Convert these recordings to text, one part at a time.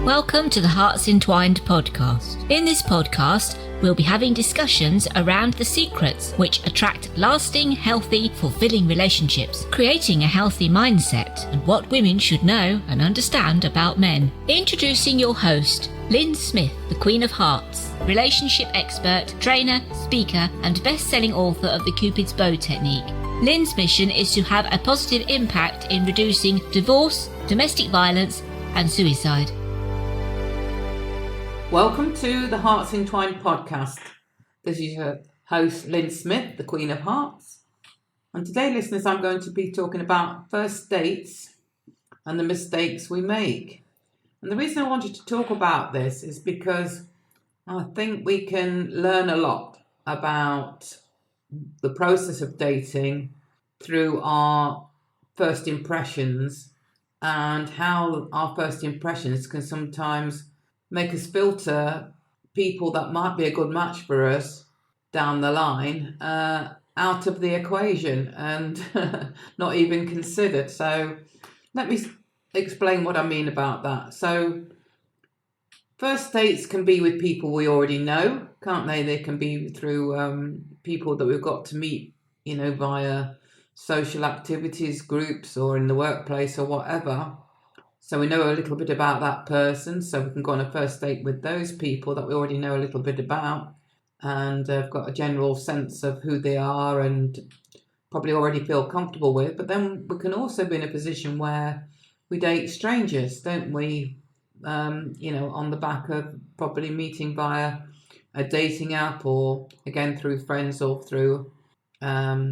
Welcome to the HEARTS Entwined podcast. In this podcast, we'll be having discussions around the secrets which attract lasting, healthy, fulfilling relationships, creating a healthy mindset, and what women should know and understand about men. Introducing your host, Lyn Smith, the Queen of Hearts, relationship expert, trainer, speaker, and best-selling author of the Cupid's Bow technique. Lyn's mission is to have a positive impact in reducing divorce, domestic violence, and suicide. Welcome to the HEARTS Entwined podcast. This is your host, Lyn Smith, the Queen of Hearts. And today, listeners, I'm going to be talking about first dates and the mistakes we make. And the reason I wanted to talk about this is because I think we can learn a lot about the process of dating through our first impressions and how our first impressions can sometimes make us filter people that might be a good match for us down the line out of the equation and not even considered. So let me explain what I mean about that. So first dates can be with people we already know, can't they? They can be through people that we've got to meet, via social activities, groups, or in the workplace or whatever. So we know a little bit about that person, so we can go on a first date with those people that we already know a little bit about, and have got a general sense of who they are and probably already feel comfortable with. But then we can also be in a position where we date strangers, don't we? On the back of probably meeting via a dating app, or again through friends, or through a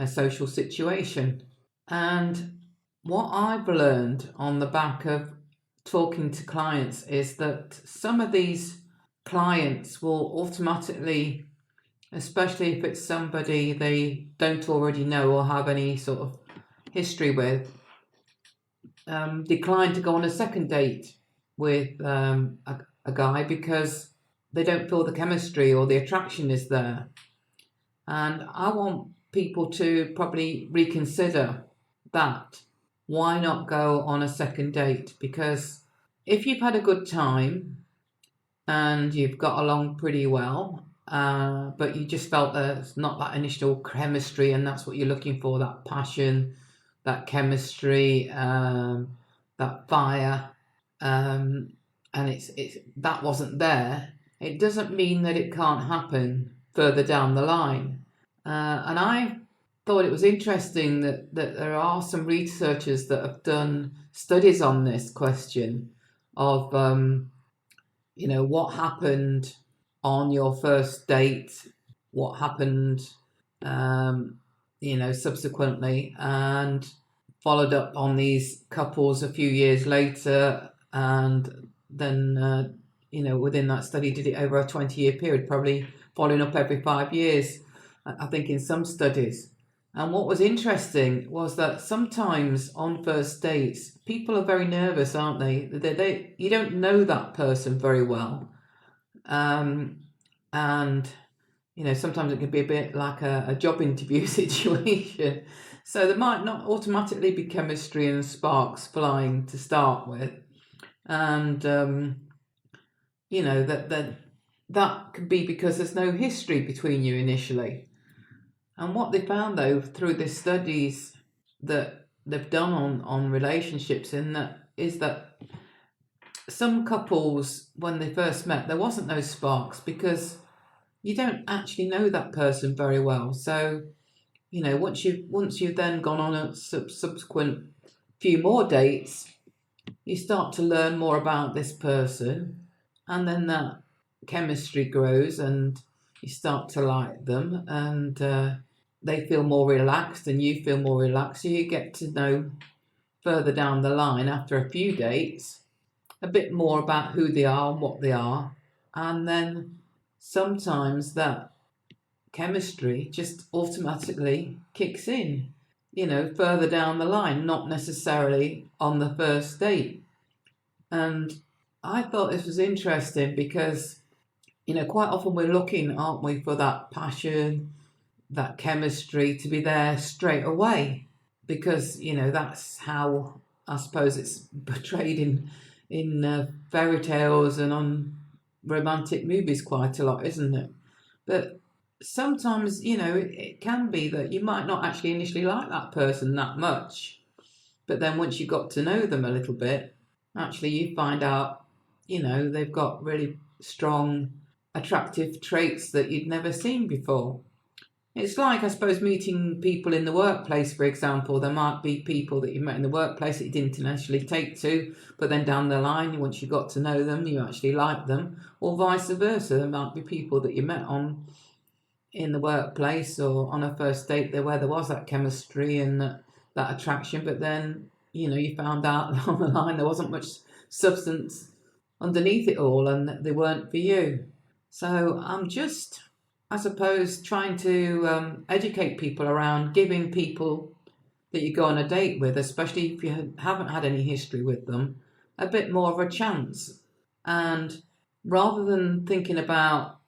social situation. And what I've learned on the back of talking to clients is that some of these clients will automatically, especially if it's somebody they don't already know or have any sort of history with, decline to go on a second date with a guy because they don't feel the chemistry or the attraction is there. And I want people to probably reconsider that. Why not go on a second date? Because if you've had a good time and you've got along pretty well, but you just felt there's not that initial chemistry, and that's what you're looking for, that passion, that chemistry, that fire, and it's that wasn't there, it doesn't mean that it can't happen further down the line. And I thought it was interesting that there are some researchers that have done studies on this question of, what happened on your first date, what happened, subsequently, and followed up on these couples a few years later. And then, within that study, did it over a 20-year period, probably following up every 5 years, I think, in some studies. And what was interesting was that sometimes on first dates, people are very nervous, aren't they? You don't know that person very well. And, sometimes it can be a bit like a job interview situation. So there might not automatically be chemistry and sparks flying to start with. And, that could be because there's no history between you initially. And what they found, though, through the studies that they've done on relationships is that some couples, when they first met, there wasn't no sparks because you don't actually know that person very well. So, once you've then gone on a subsequent few more dates, you start to learn more about this person, and then that chemistry grows and you start to like them, and they feel more relaxed and you feel more relaxed. So you get to know further down the line, after a few dates, a bit more about who they are and what they are. And then sometimes that chemistry just automatically kicks in, further down the line, not necessarily on the first date. And I thought this was interesting because, quite often we're looking, aren't we, for that passion, that chemistry to be there straight away, because that's how I suppose it's portrayed in fairy tales and on romantic movies quite a lot, isn't it? But sometimes, it can be that you might not actually initially like that person that much, but then once you got to know them a little bit, actually you find out, they've got really strong, attractive traits that you'd never seen before. It's like, I suppose, meeting people in the workplace, for example. There might be people that you met in the workplace that you didn't initially take to, but then down the line, once you got to know them, you actually like them, or vice versa. There might be people that you met in the workplace or on a first date where there was that chemistry and that attraction, but then, you found out along the line there wasn't much substance underneath it all and they weren't for you. So I'm just, I suppose, trying to educate people around giving people that you go on a date with, especially if you haven't had any history with them, a bit more of a chance. And rather than thinking about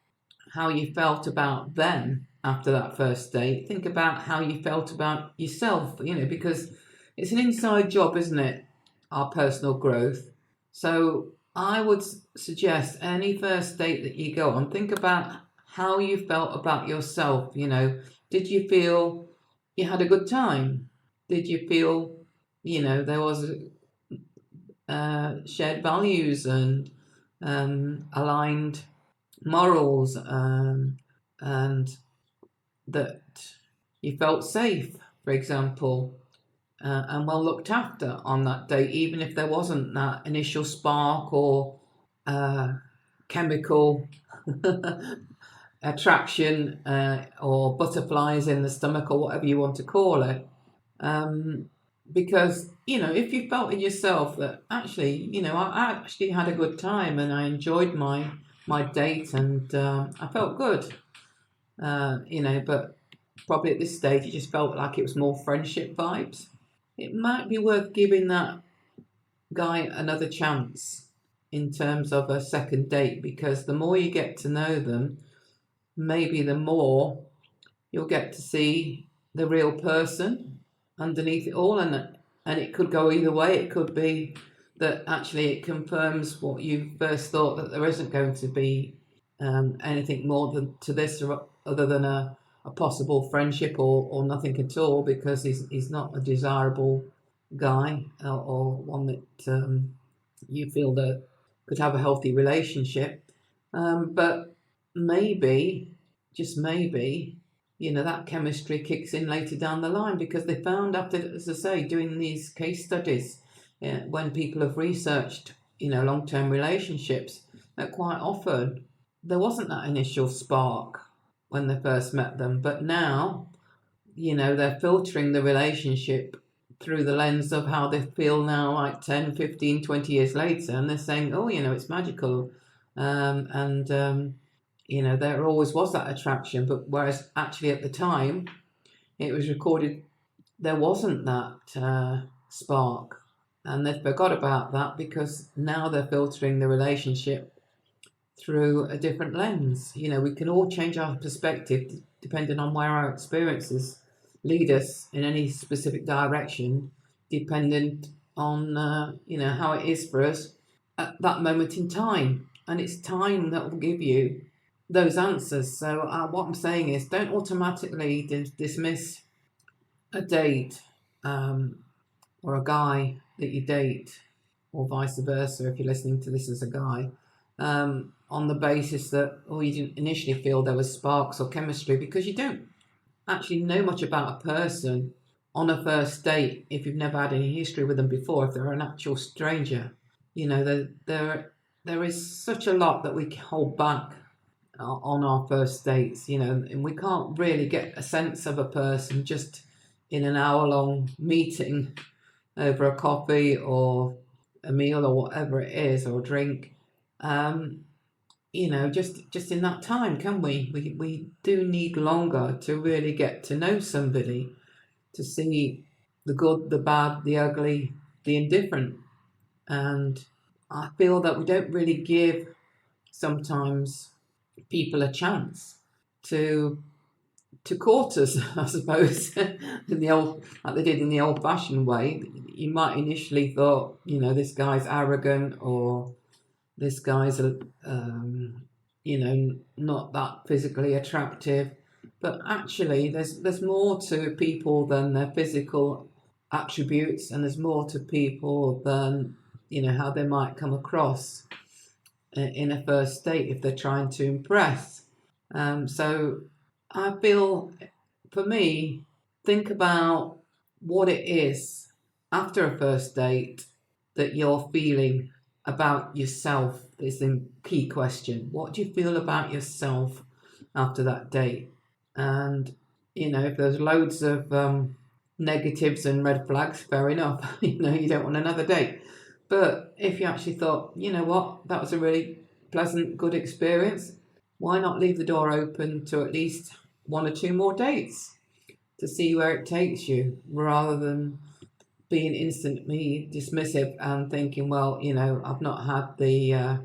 how you felt about them after that first date, think about how you felt about yourself, because it's an inside job, isn't it? Our personal growth. So I would suggest any first date that you go on, think about how you felt about yourself. Did you feel you had a good time? Did you feel, there was shared values and aligned morals, and that you felt safe, for example, and well looked after on that date, even if there wasn't that initial spark or chemical attraction or butterflies in the stomach or whatever you want to call it. Because, if you felt in yourself that actually, I actually had a good time and I enjoyed my date and I felt good, but probably at this stage it just felt like it was more friendship vibes. It might be worth giving that guy another chance in terms of a second date, because the more you get to know them, maybe the more you'll get to see the real person underneath it all, and it could go either way. It could be that actually it confirms what you first thought, that there isn't going to be anything more to this other than a possible friendship or nothing at all, because he's not a desirable guy or one that you feel that could have a healthy relationship. But maybe, just maybe, that chemistry kicks in later down the line, because they found after, as I say, doing these case studies, when people have researched, long-term relationships, that quite often there wasn't that initial spark when they first met them. But now, they're filtering the relationship through the lens of how they feel now, like 10, 15, 20 years later. And they're saying, oh, it's magical. There always was that attraction. But whereas actually at the time, it was recorded, there wasn't that spark. And they forgot about that because now they're filtering the relationship through a different lens. We can all change our perspective depending on where our experiences lead us in any specific direction, dependent on how it is for us at that moment in time. And it's time that will give you those answers. So what I'm saying is, don't automatically dismiss a date or a guy that you date, or vice versa if you're listening to this as a guy, on the basis that, you didn't initially feel there was sparks or chemistry, because you don't actually know much about a person on a first date if you've never had any history with them before. If they're an actual stranger, there is such a lot that we hold back on our first dates, and we can't really get a sense of a person just in an hour-long meeting over a coffee or a meal or whatever it is, or a drink. Just in that time, can we? We do need longer to really get to know somebody, to see the good, the bad, the ugly, the indifferent. And I feel that we don't really give sometimes people a chance to to quarters, I suppose, like they did in the old-fashioned way. You might initially thought, this guy's arrogant, or this guy's, not that physically attractive. But actually, there's more to people than their physical attributes, and there's more to people than how they might come across in a first date if they're trying to impress. So I feel, for me, think about what it is after a first date that you're feeling about yourself. Is the key question. What do you feel about yourself after that date? And if there's loads of negatives and red flags, fair enough. You don't want another date. But if you actually thought, what, that was a really pleasant, good experience, why not leave the door open to at least 1 or 2 more dates to see where it takes you, rather than being instantly dismissive and thinking, well, I've not had the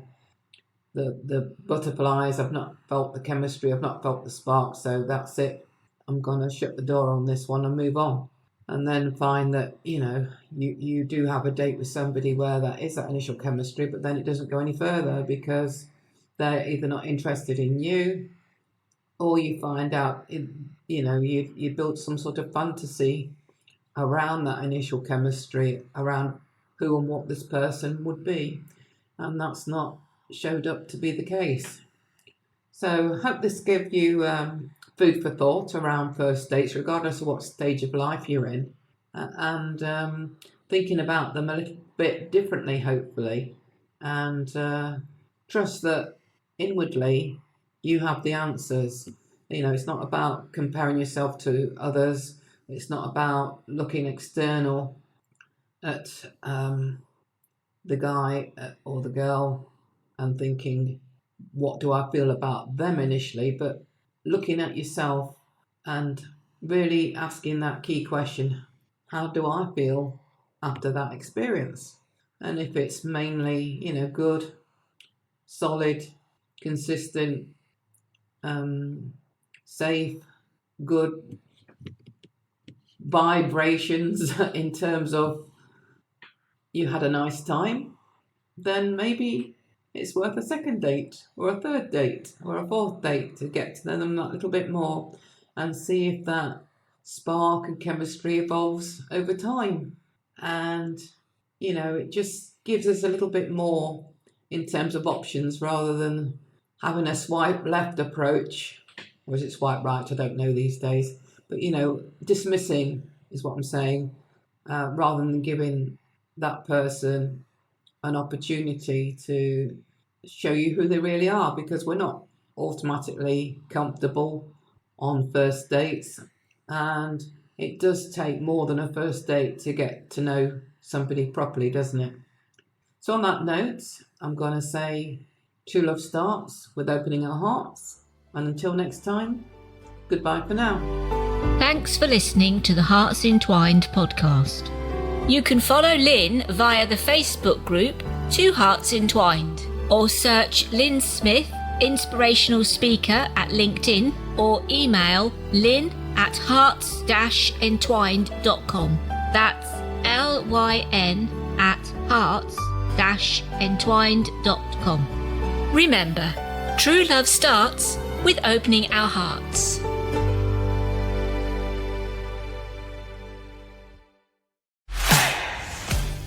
butterflies, I've not felt the chemistry, I've not felt the spark, so that's it. I'm going to shut the door on this one and move on. And then find that, you do have a date with somebody where that is that initial chemistry, but then it doesn't go any further because they're either not interested in you, or you find out, you built some sort of fantasy around that initial chemistry, around who and what this person would be. And that's not showed up to be the case. So I hope this gives you food for thought around first dates, regardless of what stage of life you're in, and thinking about them a little bit differently, hopefully, and trust that inwardly you have the answers. It's not about comparing yourself to others. It's not about looking external at the guy or the girl and thinking, what do I feel about them initially? But looking at yourself and really asking that key question, how do I feel after that experience? And if it's mainly, good, solid, consistent, safe, good vibrations in terms of you had a nice time, then maybe it's worth a second date or a third date or a fourth date to get to know them that little bit more and see if that spark and chemistry evolves over time. And, it just gives us a little bit more in terms of options, rather than having a swipe left approach, or is it swipe right? I don't know these days. But, dismissing is what I'm saying, rather than giving that person an opportunity to show you who they really are, because we're not automatically comfortable on first dates, and it does take more than a first date to get to know somebody properly, doesn't it? So on that note, I'm going to say true love starts with opening our hearts, and until next time, goodbye for now. Thanks for listening to the Hearts Entwined podcast. You can follow Lyn via the Facebook group 2 Hearts Entwined, or search Lyn Smith, inspirational speaker, at LinkedIn, or email lyn@hearts-entwined.com. That's LYN@hearts-entwined.com. Remember, true love starts with opening our hearts.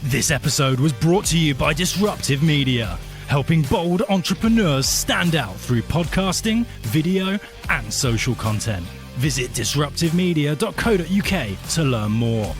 This episode was brought to you by Disruptive Media, helping bold entrepreneurs stand out through podcasting, video, and social content. Visit disruptivemedia.co.uk to learn more.